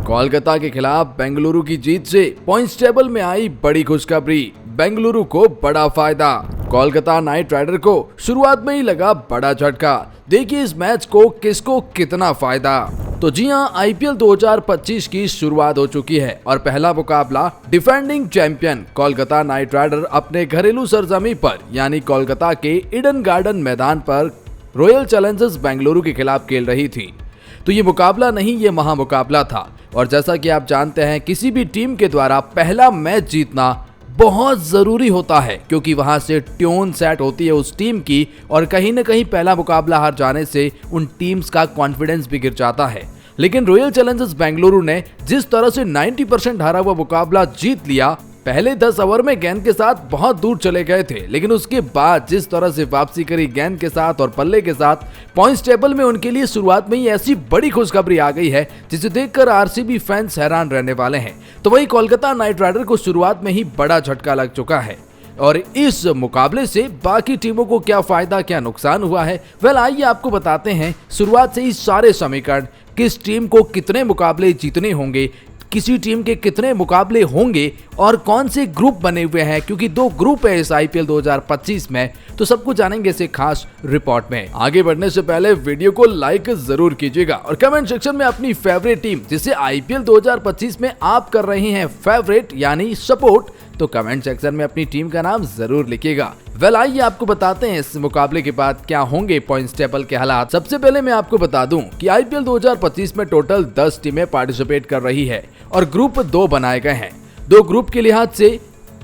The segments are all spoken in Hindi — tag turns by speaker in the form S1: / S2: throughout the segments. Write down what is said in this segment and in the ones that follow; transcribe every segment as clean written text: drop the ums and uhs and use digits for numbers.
S1: कोलकाता के खिलाफ बेंगलुरु की जीत से पॉइंट्स टेबल में आई बड़ी खुशखबरी। बेंगलुरु को बड़ा फायदा। कोलकाता नाइट राइडर को शुरुआत में ही लगा बड़ा झटका। देखिए इस मैच को किसको कितना फायदा। तो जी हां, आईपीएल 2025 की शुरुआत हो चुकी है और पहला मुकाबला defending champion Kolkata knight rider अपने घरेलू सरजमी पर यानी कोलकाता के ईडन गार्डन मैदान पर रॉयल चैलेंजर्स बेंगलुरु के खिलाफ खेल रही थी। तो ये मुकाबला नहीं, ये महामुकाबला था। और जैसा कि आप जानते हैं, किसी भी टीम के द्वारा पहला मैच जीतना बहुत जरूरी होता है, क्योंकि वहां से ट्यून सेट होती है उस टीम की और कहीं ना कहीं पहला मुकाबला हार जाने से उन टीम्स का कॉन्फिडेंस भी गिर जाता है। लेकिन रॉयल चैलेंजर्स बेंगलुरु ने जिस तरह से 90% हारा हुआ मुकाबला जीत लिया, पहले 10 ओवर में गेंद के साथ बहुत दूर चले गए थे, लेकिन उसके बाद जिस तरह से वापसी करी गेंद के साथ और पल्ले के साथ, पॉइंट्स टेबल में उनके लिए शुरुआत में ही ऐसी बड़ी खुशखबरी आ गई है जिसे देखकर आरसीबी फैंस हैरान रहने वाले हैं। तो वही कोलकाता नाइट राइडर को शुरुआत में ही बड़ा झटका लग चुका है और इस मुकाबले से बाकी टीमों को क्या फायदा क्या नुकसान हुआ है, वेल आइए आपको बताते हैं शुरुआत से ही सारे समीकरण। किस टीम को कितने मुकाबले जीतने होंगे, किसी टीम के कितने मुकाबले होंगे और कौन से ग्रुप बने हुए हैं, क्योंकि 2 ग्रुप है इस आईपीएल 2025 में। तो सब कुछ जानेंगे इस खास रिपोर्ट में। आगे बढ़ने से पहले वीडियो को लाइक जरूर कीजिएगा और कमेंट सेक्शन में अपनी फेवरेट टीम जिसे आईपीएल 2025 में आप कर रहे हैं फेवरेट यानी सपोर्ट, तो कमेंट सेक्शन में अपनी टीम का नाम जरूर लिखिएगा। वेल आइए आपको बताते हैं इस मुकाबले के बाद क्या होंगे पॉइंट्स टेबल के हालात। सबसे पहले मैं आपको बता दूं कि आईपीएल 2025 में टोटल 10 टीमें पार्टिसिपेट कर रही है और ग्रुप 2 बनाए गए हैं। 2 ग्रुप के लिहाज से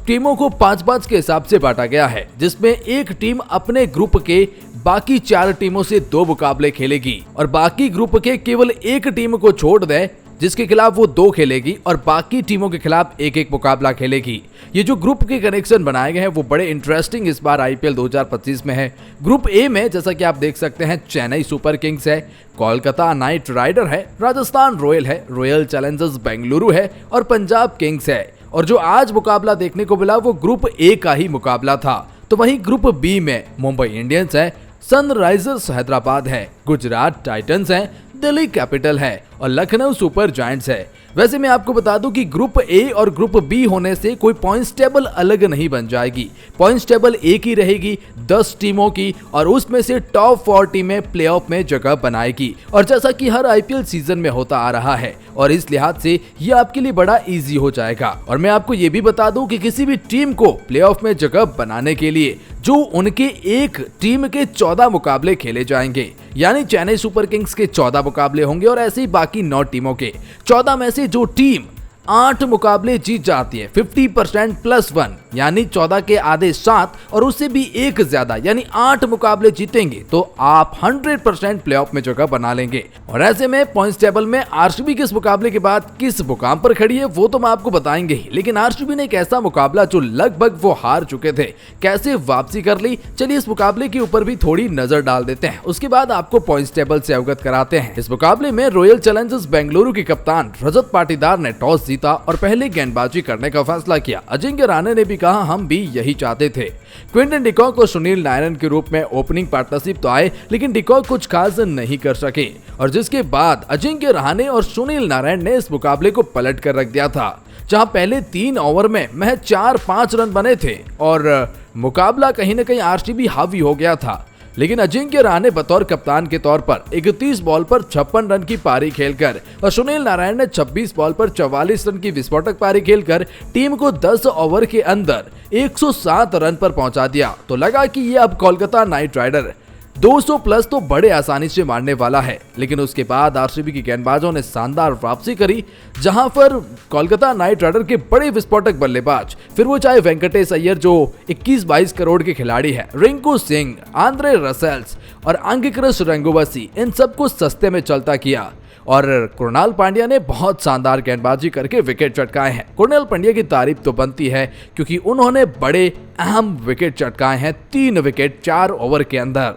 S1: टीमों को 5-5 के हिसाब से बांटा गया है, जिसमें एक टीम अपने ग्रुप के बाकी 4 टीमों से 2 मुकाबले खेलेगी और बाकी ग्रुप के केवल एक टीम को छोड़ दे जिसके खिलाफ वो 2 खेलेगी और बाकी टीमों के खिलाफ 1-1 मुकाबला खेलेगी। ये जो ग्रुप के कनेक्शन बनाए गए हैं वो बड़े इंटरेस्टिंग इस बार आईपीएल 2025 में है। ग्रुप ए में जैसा कि आप देख सकते हैं, चेन्नई सुपर किंग्स है, कोलकाता नाइट राइडर है, राजस्थान रॉयल है, रॉयल चैलेंजर्स बेंगलुरु है और पंजाब किंग्स है। और जो आज मुकाबला देखने को मिला वो ग्रुप ए का ही मुकाबला था। तो वहीं ग्रुप बी में मुंबई इंडियंस है, सनराइजर्स हैदराबाद है, गुजरात टाइटंस है, दिल्ली कैपिटल है और लखनऊ सुपर जायंट्स है। वैसे मैं आपको बता दूं कि ग्रुप ए और ग्रुप बी होने से कोई पॉइंट्स टेबल अलग नहीं बन जाएगी। पॉइंट्स टेबल एक ही रहेगी 10 टीमों की और उसमें से टॉप 4 टीमें प्लेऑफ में जगह बनाएगी। और जैसा कि हर आईपीएल सीजन में होता आ रहा है और इस लिहाज से ये आपके लिए बड़ा इजी हो जाएगा। और मैं आपको ये भी बता दूं कि किसी भी टीम को प्लेऑफ में जगह बनाने के लिए जो उनके एक टीम के 14 मुकाबले खेले जाएंगे, यानी चेन्नई सुपर किंग्स के 14 मुकाबले होंगे और ऐसे ही बाकी 9 टीमों के 14 में से जो टीम 8 मुकाबले जीत जाती है 50% +1 यानी 14 के आधे 7 और उससे भी एक ज्यादा यानी 8 मुकाबले जीतेंगे तो आप 100% प्लेऑफ में जगह बना लेंगे। और ऐसे में पॉइंट्स टेबल में आरसीबी के इस मुकाबले के बाद किस मुकाम पर खड़ी है वो तो मैं आपको बताएंगे ही, लेकिन आरसीबी ने एक ऐसा मुकाबला जो लगभग वो हार चुके थे कैसे वापसी कर ली, चलिए इस मुकाबले के ऊपर भी थोड़ी नजर डाल देते हैं। उसके बाद आपको पॉइंट्स टेबल से अवगत कराते हैं। इस मुकाबले में रॉयल चैलेंजर्स बेंगलुरु के कप्तान रजत पाटीदार ने टॉस जीता और पहले गेंदबाजी करने का फैसला किया। अजिंक्य रहाणे ने भी कहा हम भी यही चाहते थे। क्विंटन डिकॉक और सुनील नारायण के रूप में ओपनिंग पार्टनरशिप तो आए, लेकिन डिकॉक कुछ खास नहीं कर सके और जिसके बाद अजिंक्य रहाणे और सुनील नारायण ने इस मुकाबले को पलट कर रख दिया था, जहां पहले 3 ओवर में महज 4-5 रन बने थे और मुकाबला कहीं न कहीं आरसीबी हावी हो गया था। लेकिन अजिंक्य रहाणे बतौर कप्तान के तौर पर 31 बॉल पर 56 रन की पारी खेलकर और सुनील नारायण ने 26 बॉल पर 44 रन की विस्फोटक पारी खेलकर टीम को 10 ओवर के अंदर 107 रन पर पहुंचा दिया। तो लगा कि ये अब कोलकाता नाइट राइडर 200+ तो बड़े आसानी से मारने वाला है। लेकिन उसके बाद आरसीबी के गेंदबाजों ने शानदार वापसी करी, जहां पर कोलकाता नाइट राइडर के बड़े विस्फोटक बल्लेबाज, फिर वो चाहे वेंकटेश अय्यर जो 21-22 करोड़ के खिलाड़ी है, रिंकू सिंह, आंद्रे रसेल्स और अंगिक्रस रंगोवसी, इन सबको सस्ते में चलता किया। और कृणाल पांड्या ने बहुत शानदार गेंदबाजी करके विकेट चटकाए हैं। कृणाल पांड्या की तारीफ तो बनती है क्योंकि उन्होंने बड़े अहम विकेट चटकाए हैं, 3 विकेट 4 ओवर के अंदर।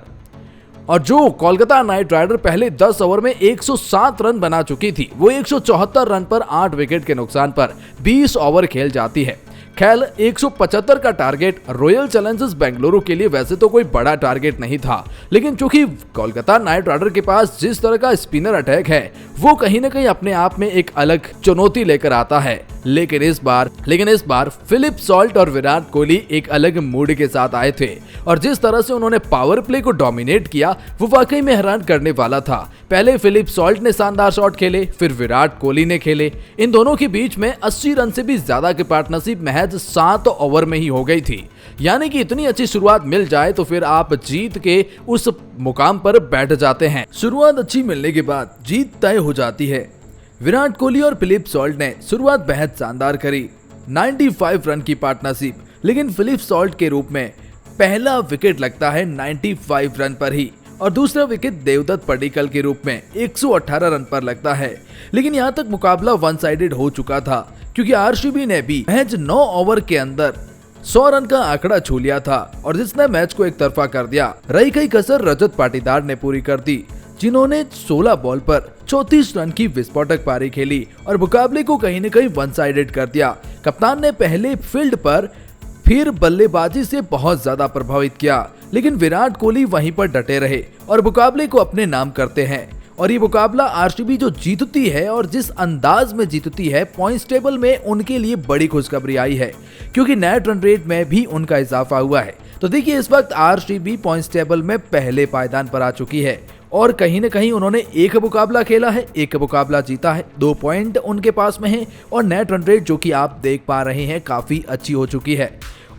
S1: और जो कोलकाता नाइट राइडर पहले 10 ओवर में 107 रन बना चुकी थी, वो 174 रन पर 8 विकेट के नुकसान पर 20 ओवर खेल जाती है। खैर 175 का टारगेट रॉयल चैलेंजर्स बेंगलुरु के लिए वैसे तो कोई बड़ा टारगेट नहीं था, लेकिन चूंकि कोलकाता नाइट राइडर के पास जिस तरह का स्पिनर अटैक है वो कहीं ना कहीं अपने आप में एक अलग चुनौती लेकर आता है। लेकिन इस बार फिलिप सॉल्ट और विराट कोहली एक अलग मूड के साथ आए थे और जिस तरह से उन्होंने पावर प्ले को डोमिनेट किया वो वाकई में हैरान करने वाला था। पहले फिलिप सॉल्ट ने शानदार शॉट खेले, फिर विराट कोहली ने खेले। इन दोनों के बीच में 80 रन से भी ज्यादा की पार्टनरशिप महज 7 ओवर में ही हो गई थी। यानी कि इतनी अच्छी शुरुआत मिल जाए तो फिर आप जीत के उस मुकाम पर बैठ जाते हैं। शुरुआत अच्छी मिलने के बाद जीत तय हो जाती है। विराट कोहली और फिलिप सॉल्ट ने शुरुआत बेहद शानदार करी, 95 रन की पार्टनरशिप, लेकिन फिलिप सॉल्ट के रूप में पहला विकेट लगता है 95 रन पर ही और दूसरा विकेट देवदत्त पडिक्कल के रूप में 118 रन पर लगता है। लेकिन यहाँ तक मुकाबला वन साइडेड हो चुका था क्योंकि आरसीबी ने भी महज 9 ओवर के अंदर 100 रन का आंकड़ा छू लिया था और जिसने मैच को एक तरफा कर दिया। रही गई कसर रजत पाटीदार ने पूरी कर दी, जिन्होंने 16 बॉल पर 34 रन की विस्फोटक पारी खेली और मुकाबले को कहीं न कहीं वन साइडेड कर दिया। कप्तान ने पहले फील्ड पर फिर बल्लेबाजी से बहुत ज्यादा प्रभावित किया, लेकिन विराट कोहली वहीं पर डटे रहे और मुकाबले को अपने नाम करते हैं। और ये मुकाबला आरसीबी जो जीतती है और जिस अंदाज में जीतती है, पॉइंट्स टेबल में उनके लिए बड़ी खुशखबरी आई है क्योंकि नेट रन रेट में भी उनका इजाफा हुआ है। तो देखिए इस वक्त आरसीबी पॉइंट्स टेबल में पहले पायदान पर आ चुकी है और कहीं न कहीं उन्होंने एक मुकाबला खेला है, एक मुकाबला जीता है, 2 पॉइंट उनके पास में है और नेट रन रेट जो कि आप देख पा रहे हैं काफी अच्छी हो चुकी है।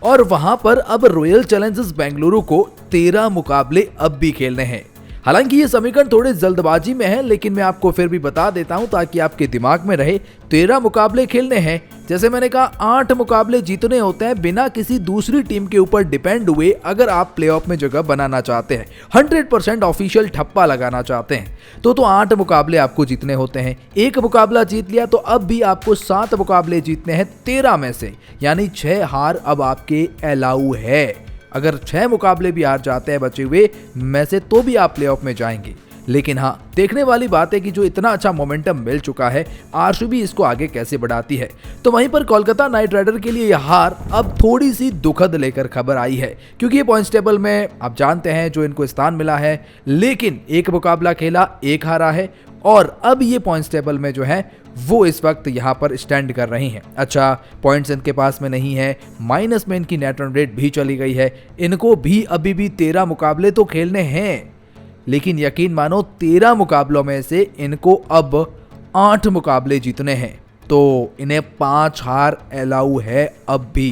S1: और वहां पर अब रॉयल चैलेंजर्स बेंगलुरु को 13 मुकाबले अब भी खेलने हैं। हालांकि ये समीकरण थोड़े जल्दबाजी में है, लेकिन मैं आपको फिर भी बता देता हूं ताकि आपके दिमाग में रहे। 13 मुकाबले खेलने हैं, जैसे मैंने कहा 8 मुकाबले जीतने होते हैं बिना किसी दूसरी टीम के ऊपर डिपेंड हुए। अगर आप प्लेऑफ में जगह बनाना चाहते हैं, 100% ऑफिशियल ठप्पा लगाना चाहते हैं तो 8 मुकाबले आपको जीतने होते हैं। एक मुकाबला जीत लिया तो अब भी आपको 7 मुकाबले जीतने हैं 13 में से, यानी 6 हार अब आपके अलाउ है। अगर 6 मुकाबले भी हार जाते हैं बचे हुए में से तो भी आप प्लेऑफ में जाएंगे। लेकिन हाँ, देखने वाली बात है कि जो इतना अच्छा मोमेंटम मिल चुका है, आरसीबी इसको आगे कैसे बढ़ाती है। तो वहीं पर कोलकाता नाइट राइडर के लिए यह हार अब थोड़ी सी दुखद लेकर खबर आई है क्योंकि ये पॉइंट्स टेबल में आप जानते हैं जो इनको स्थान मिला है, लेकिन एक मुकाबला खेला, एक हारा है और अब ये पॉइंट्स टेबल में जो है वो इस वक्त यहाँ पर स्टैंड कर रही हैं। अच्छा, पॉइंट्स इनके पास में नहीं है, माइनस में इनकी नेट रन रेट भी चली गई है। इनको भी अभी भी 13 मुकाबले तो खेलने हैं, लेकिन यकीन मानो 13 मुकाबलों में से इनको अब 8 मुकाबले जीतने हैं, तो इन्हें 5 हार अलाउ है अब भी।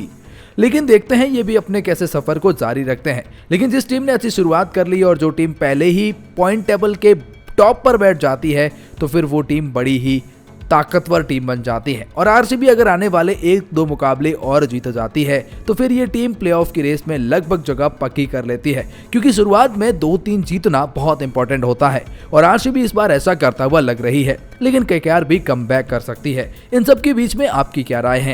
S1: लेकिन देखते हैं ये भी अपने कैसे सफर को जारी रखते हैं। लेकिन जिस टीम ने अच्छी शुरुआत कर ली और जो टीम पहले ही पॉइंट टेबल के टॉप पर बैठ जाती है तो फिर वो टीम बड़ी ही ताकतवर टीम बन जाती है। और आरसीबी अगर आने वाले 1-2 मुकाबले और जीत जाती है तो फिर ये टीम प्लेऑफ की रेस में लगभग जगह पक्की कर लेती है क्योंकि शुरुआत में 2-3 जीतना बहुत इंपॉर्टेंट होता है और आरसीबी इस बार ऐसा करता हुआ लग रही है। लेकिन केकेआर भी कमबैक कर सकती है। इन सब के बीच में आपकी क्या राय है?